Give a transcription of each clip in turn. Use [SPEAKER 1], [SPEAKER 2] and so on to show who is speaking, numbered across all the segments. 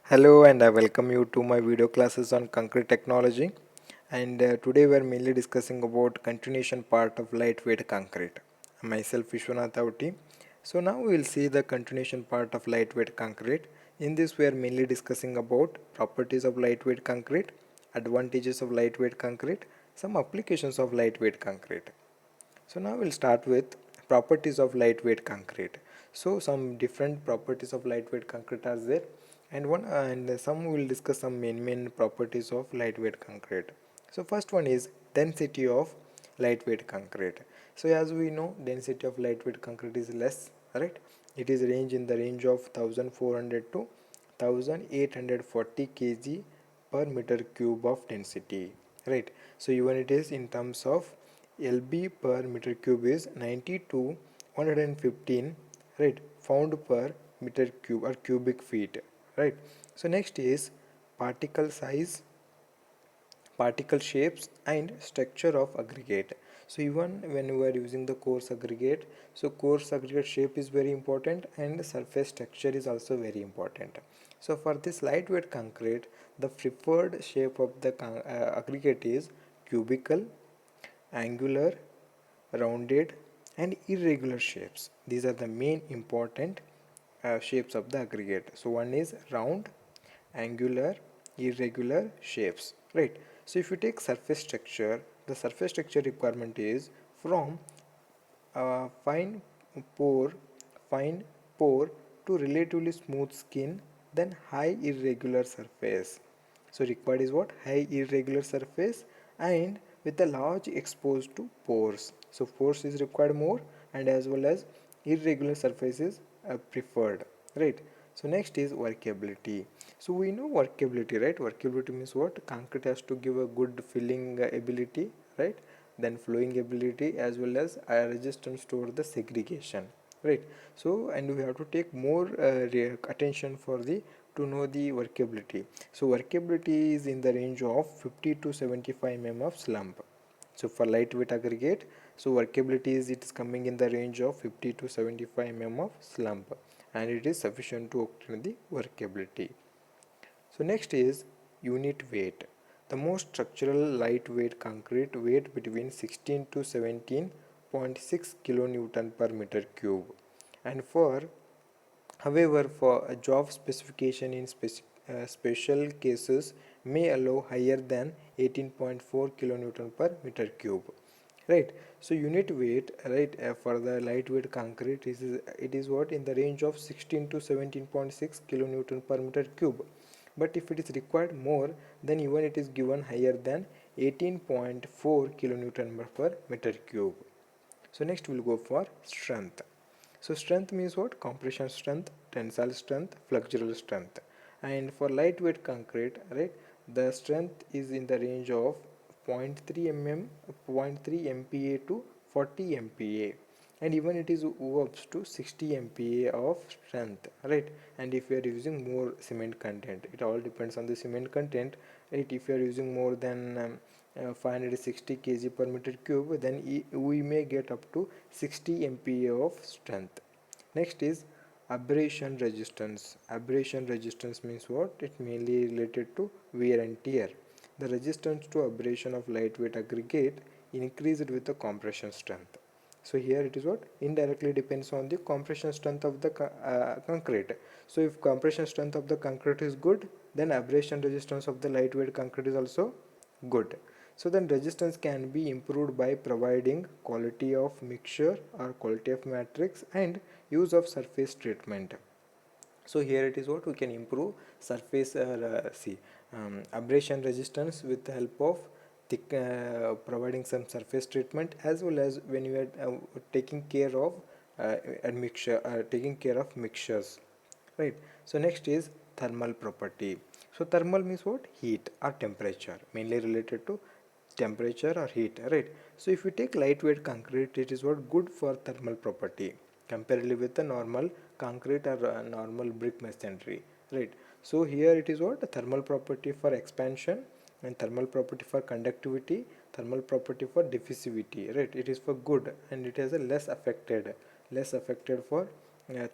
[SPEAKER 1] Hello and I welcome you to my video classes on concrete technology, and today we are mainly discussing about continuation part of lightweight concrete. Myself Vishwanath Avti. So now we will see the continuation part of lightweight concrete. In this we are mainly discussing about properties of lightweight concrete, advantages of lightweight concrete, some applications of lightweight concrete. So now we'll start with properties of lightweight concrete. So some different properties of lightweight concrete are there, and some will discuss some main properties of lightweight concrete. So first one is density of lightweight concrete. So as we know, density of lightweight concrete is less, right? It is in the range of 1400 to 1840 kg per meter cube of density, right? So even it is in terms of lb per meter cube is 90 to 115, right, pound per meter cube or cubic feet, right? So next is particle size, particle shapes and structure of aggregate. So even when we are using the coarse aggregate, so coarse aggregate shape is very important and surface structure is also very important. So for this lightweight concrete, the preferred shape of the aggregate is cubical, angular, rounded and irregular shapes. These are the main important shapes of the aggregate. So one is round, angular, irregular shapes, right? So if you take surface structure, the surface structure requirement is from fine pore fine pore to relatively smooth skin, then high irregular surface. So required is what? High irregular surface and with a large exposed to pores. So pores is required more, and as well as irregular surface is preferred, right? So next is workability. So we know workability, right? Workability means what? Concrete has to give a good filling ability, right? Then flowing ability as well as resistance toward the segregation, right? So and we have to take more attention for the to know the workability. So workability is in the range of 50 to 75 mm of slump. So for lightweight aggregate, so workability is it is coming in the range of 50 to 75 mm of slump, and it is sufficient to obtain the workability. So next is unit weight. The most structural lightweight concrete weight between 16 to 17.6 kilonewton per meter cube. And for however, for a job specification in special cases may allow higher than 18.4 kilonewton per meter cube, right? So unit weight, right, for the lightweight concrete is it is what in the range of 16 to 17.6 kilonewton per meter cube, but if it is required more, then even it is given higher than 18.4 kilonewton per meter cube. So next we'll go for strength. So strength means what? Compression strength, tensile strength, flexural strength. And for lightweight concrete, right, the strength is in the range of zero point 0.3 mm, zero point 0.3 MPa to 40 MPa, and even it is up to 60 MPa of strength, right? And if you are using more cement content, it all depends on the cement content, right? If you are using more than 560 kg per meter cube, then we may get up to 60 MPa of strength. Next is abrasion resistance. Abrasion resistance means what? It mainly related to wear and tear. The resistance to abrasion of lightweight aggregate increased with the compression strength. So here it is what? Indirectly depends on the compression strength of the concrete. So if compression strength of the concrete is good, then abrasion resistance of the lightweight concrete is also good. So then resistance can be improved by providing quality of mixture or quality of matrix and use of surface treatment. So here it is what we can improve surface abrasion resistance with the help of providing some surface treatment, as well as when you are taking care of taking care of mixtures, right? So next is thermal property. So thermal means what? Heat or temperature, mainly related to temperature or heat, right? So if you take lightweight concrete, it is what? Good for thermal property comparatively with the normal concrete or normal brick masonry, right? So here it is what? Thermal property for expansion and thermal property for conductivity, thermal property for diffusivity, right? It is for good, and it has a less affected for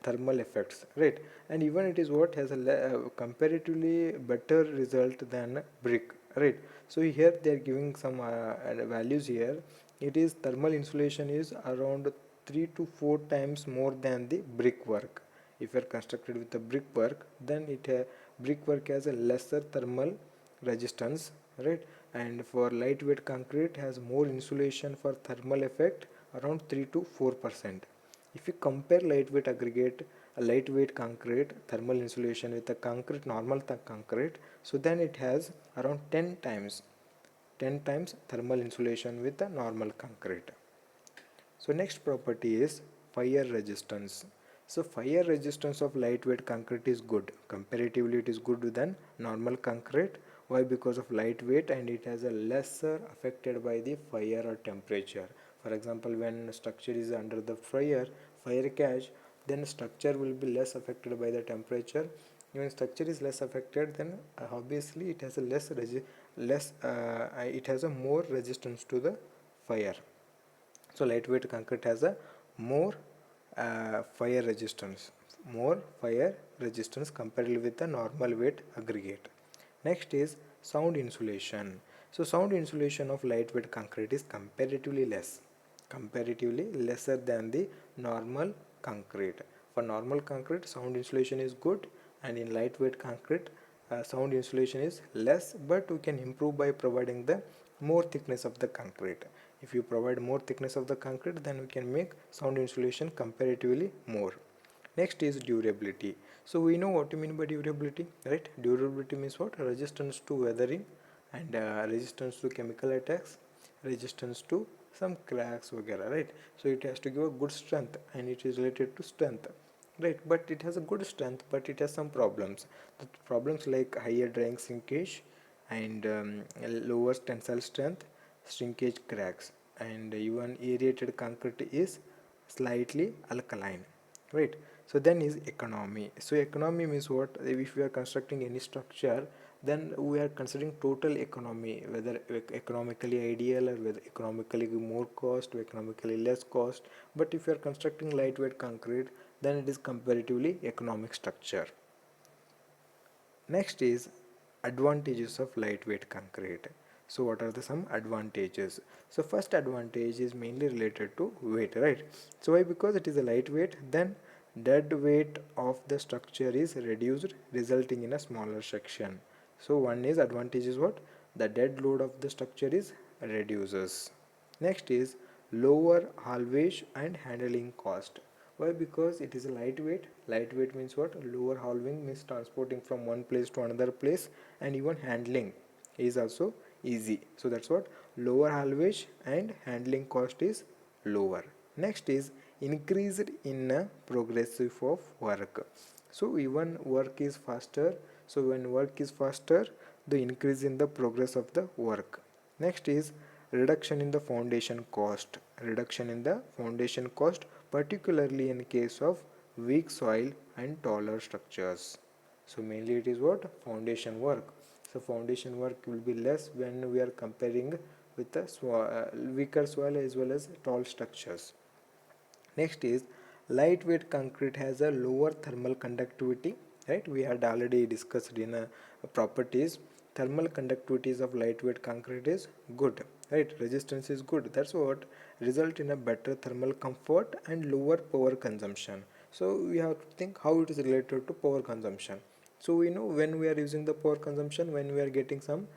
[SPEAKER 1] thermal effects, right? And even it is what has a comparatively better result than brick, right? So here they are giving some values here. It is thermal insulation is around 3 to 4 times more than the brickwork. If you are constructed with the brickwork, then brickwork has a lesser thermal resistance, right? And for lightweight concrete has more insulation for thermal effect around 3 to 4%. If you compare lightweight aggregate, a lightweight concrete thermal insulation with a concrete normal concrete, so then it has around 10 times thermal insulation with the normal concrete. So next property is fire resistance. So fire resistance of lightweight concrete is good. Comparatively it is good than normal concrete. Why? Because of lightweight and it has a lesser affected by the fire or temperature. For example, when structure is under the fire catch, then structure will be less affected by the temperature. When structure is less affected, then obviously it has a it has a more resistance to the fire. So lightweight concrete has a more fire resistance, compared with the normal weight aggregate. Next is sound insulation. So sound insulation of lightweight concrete is comparatively lesser than the normal concrete. For normal concrete, sound insulation is good, and in lightweight concrete, sound insulation is less, but we can improve by providing the more thickness of the concrete. If you provide more thickness of the concrete, then we can make sound insulation comparatively more. Next is durability. So we know what you mean by durability, right? Durability means what? Resistance to weathering and resistance to chemical attacks, resistance to some cracks, etc. Right? So it has to give a good strength, and it is related to strength, right? But it has a good strength, but it has some problems. The problems like higher drying shrinkage and lower tensile strength, shrinkage cracks, and even aerated concrete is slightly alkaline, right? So then is economy. So economy means what? If we are constructing any structure, then we are considering total economy, whether economically ideal or whether economically more cost or economically less cost. But if you are constructing lightweight concrete, then it is comparatively economic structure. Next is advantages of lightweight concrete. So what are the some advantages? So first advantage is mainly related to weight, right? So why? Because it is a lightweight, then dead weight of the structure is reduced, resulting in a smaller section. So one is advantage is what? The dead load of the structure is reduces. Next is lower haulage and handling cost. Why? Because it is a lightweight. Lightweight means what? Lower hauling means transporting from one place to another place, and even handling is also easy. So that's what lower haulage and handling cost is lower. Next is increased in progressive of work. So even work is faster. So when work is faster, the increase in the progress of the work. Next is reduction in the foundation cost. Reduction in the foundation cost, particularly in case of weak soil and taller structures. So mainly it is what? Foundation work. So foundation work will be less when we are comparing with the weaker soil as well as tall structures. Next is lightweight concrete has a lower thermal conductivity, right? We had already discussed in properties. Thermal conductivities of lightweight concrete is good, right? Resistance is good. That's what result in a better thermal comfort and lower power consumption. So we have to think how it is related to power consumption. So we know when we are using the power consumption, when we are getting some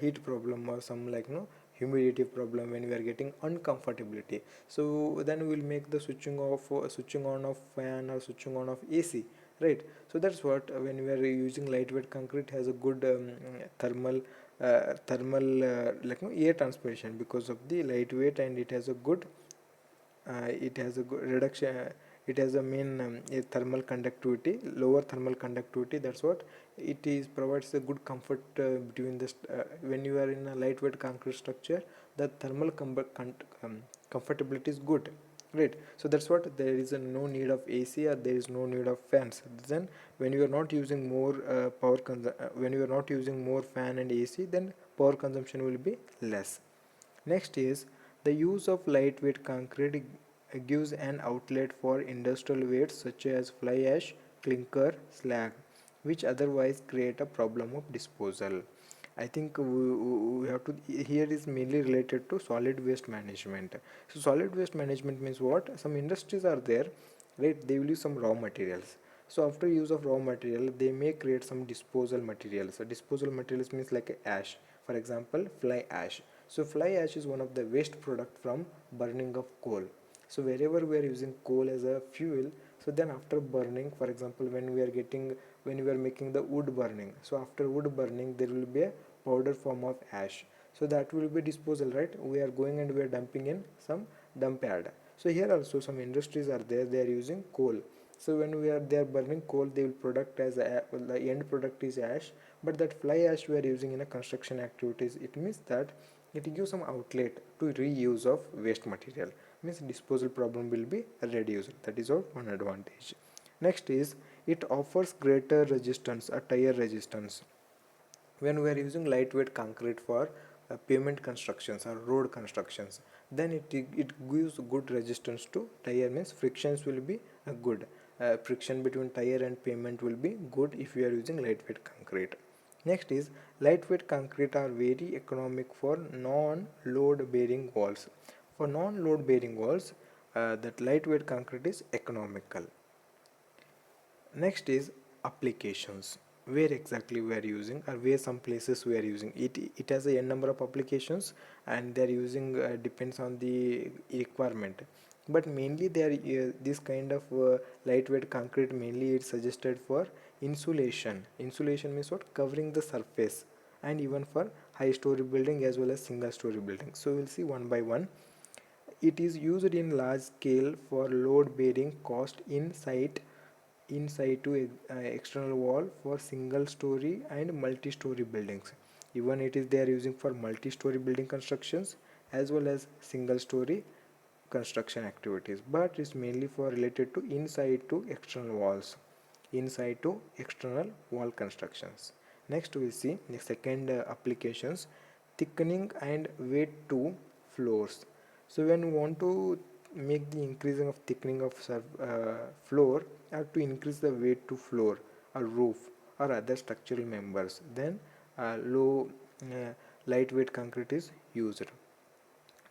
[SPEAKER 1] heat problem or some like humidity problem, when we are getting uncomfortability, so then we will make the switching on of fan or switching on of AC, right? So that's what when we are using lightweight concrete has a good thermal air transpiration because of the lightweight, and it has a good reduction, it has a main a thermal conductivity, lower thermal conductivity. That's what it is provides a good comfort between this when you are in a lightweight concrete structure, the thermal comfortability is good, right? So that's what there is no need of AC or there is no need of fans. Then when you are not using more when you are not using more fan and AC, then power consumption will be less. Next is the use of lightweight concrete gives an outlet for industrial wastes such as fly ash, clinker, slag, which otherwise create a problem of disposal. I think we have to, here is mainly related to solid waste management. So solid waste management means what? Some industries are there, right? They will use some raw materials. So after use of raw material, they may create some disposal materials. So disposal materials means like ash. For example, fly ash. So fly ash is one of the waste product from burning of coal. So wherever we are using coal as a fuel, so then after burning, for example, when we are making the wood burning, so after wood burning there will be a powder form of ash, so that will be disposal, right? We are going and we are dumping in some dump yard. So here also some industries are there, they are using coal. So when they are burning coal, they will product as the end product is ash. But that fly ash we are using in a construction activities, it means that it gives some outlet to reuse of waste material, means disposal problem will be reduced. That is our one advantage. Next is it offers greater resistance, a tire resistance. When we are using lightweight concrete for pavement constructions or road constructions, then it gives good resistance to tire, means frictions will be good. Friction between tire and pavement will be good if you are using lightweight concrete. Next is lightweight concrete are very economic for non-load bearing walls. For non-load bearing walls, that lightweight concrete is economical. Next is applications. Where exactly we are using, or where some places we are using it. It has a n number of applications, and they are using depends on the requirement. But mainly they are this kind of lightweight concrete mainly it's suggested for insulation. Insulation means what? Covering the surface, and even for high story building as well as single story building. So we'll see one by one. It is used in large scale for load bearing cost inside to external wall for single story and multi story buildings. Even it is they are using for multi story building constructions as well as single story construction activities, but it's mainly for related to inside to external walls, inside to external wall constructions. Next we see the second applications, thickening and weight to floors. So when we want to make the increasing of thickening of floor, or to increase the weight to floor or roof or other structural members, then low lightweight concrete is used.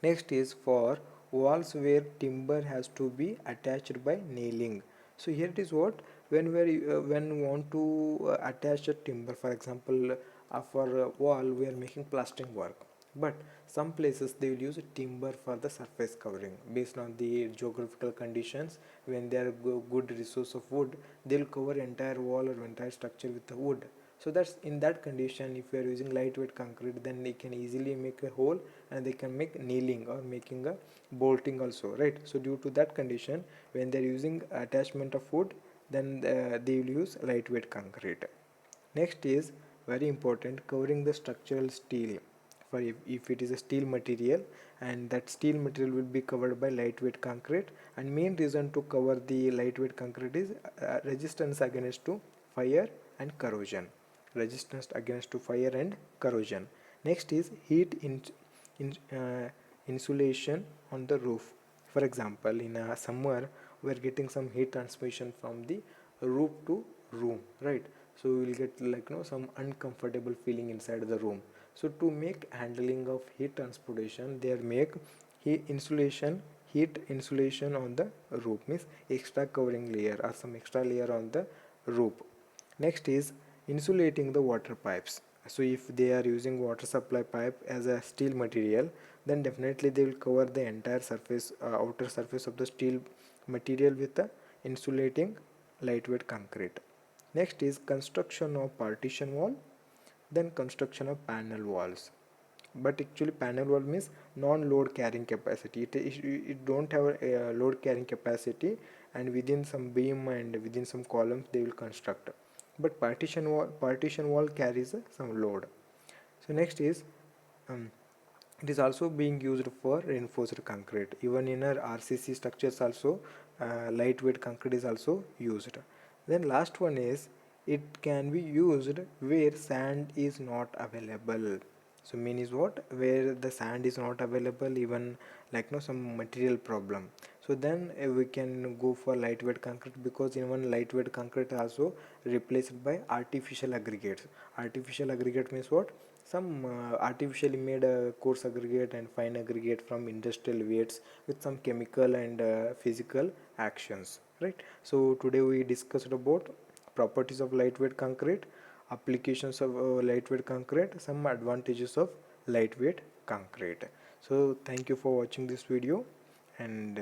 [SPEAKER 1] Next is for walls where timber has to be attached by nailing. So here it is what, when we want to attach a timber, for example, for a wall we are making plastering work, but some places they will use timber for the surface covering based on the geographical conditions. When they are good resource of wood, they will cover entire wall or entire structure with the wood. So that's in that condition, if you are using lightweight concrete, then they can easily make a hole and they can make nailing or making a bolting also, right? So due to that condition, when they are using attachment of wood, then they will use lightweight concrete. Next is very important, covering the structural steel. For if it is a steel material, and that steel material will be covered by lightweight concrete, and main reason to cover the lightweight concrete is resistance against to fire and corrosion. Resistance against to fire and corrosion. Next is in, insulation on the roof. For example, in a summer we are getting some heat transmission from the roof to room, right? So we will get like some uncomfortable feeling inside the room. So to make handling of heat transportation, they make heat insulation on the roof, means extra covering layer or some extra layer on the roof. Next is insulating the water pipes. So if they are using water supply pipe as a steel material, then definitely they will cover the entire surface, outer surface of the steel material with the insulating lightweight concrete. Next is construction of partition wall, then construction of panel walls. But actually panel wall means non-load carrying capacity. It don't have a load carrying capacity, and within some beam and within some columns they will construct. But partition wall carries some load. So next is it is also being used for reinforced concrete. Even in our RCC structures also, lightweight concrete is also used. Then last one is it can be used where sand is not available. So mean is what, where the sand is not available, even like some material problem. So then we can go for lightweight concrete, because even lightweight concrete also replaced by artificial aggregates. Artificial aggregate means what? Some artificially made coarse aggregate and fine aggregate from industrial weights with some chemical and physical actions, right? So today we discussed about properties of lightweight concrete, applications of lightweight concrete, some advantages of lightweight concrete. So thank you for watching this video, and